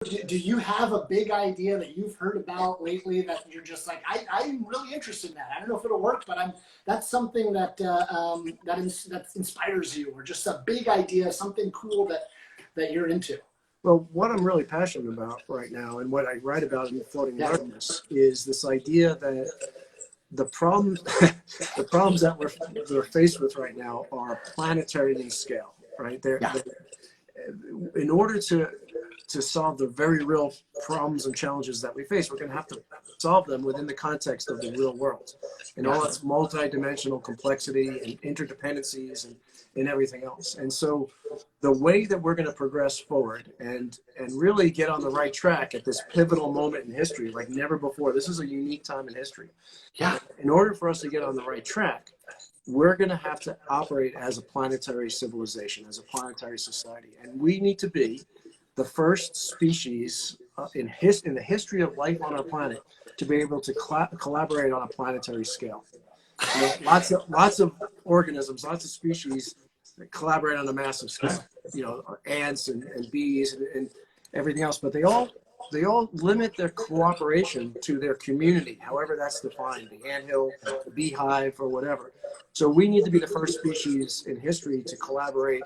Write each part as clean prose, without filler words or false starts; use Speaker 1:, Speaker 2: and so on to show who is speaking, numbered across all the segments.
Speaker 1: do you have a big idea that you've heard about lately that you're just like, I'm really interested in that. I don't know if it'll work, but that's something that that inspires you, or just a big idea, something cool that you're into.
Speaker 2: Well, what I'm really passionate about right now, and what I write about in Floating Darkness, is this idea that the problems, the problems that we're faced with right now are planetary in scale, right? They're in order to solve the very real problems and challenges that we face, we're going to have to solve them within the context of the real world, and all its multi-dimensional complexity and interdependencies and everything else. And so the way that we're going to progress forward and really get on the right track at this pivotal moment in history, like never before, this is a unique time in history. In order for us to get on the right track, we're going to have to operate as a planetary civilization, as a planetary society. And we need to be the first species in the history of life on our planet to be able to collaborate on a planetary scale. You know, lots of organisms, lots of species that collaborate on a massive scale. You know, ants and bees and everything else, but they all limit their cooperation to their community, however that's defined, the anthill, the beehive, or whatever. So we need to be the first species in history to collaborate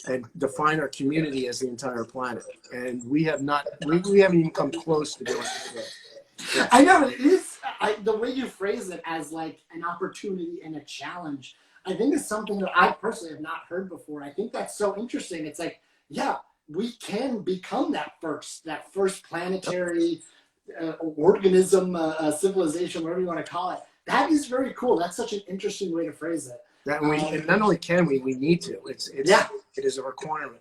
Speaker 2: and define our community as the entire planet. And we haven't even come close to doing it.
Speaker 1: Yeah. I know it is. The way you phrase it as like an opportunity and a challenge, I think is something that I personally have not heard before. I think that's so interesting. It's like, yeah, we can become that first planetary organism, civilization, whatever you want to call it. That is very cool. That's such an interesting way to phrase it.
Speaker 2: And not only can we need to. It is a requirement.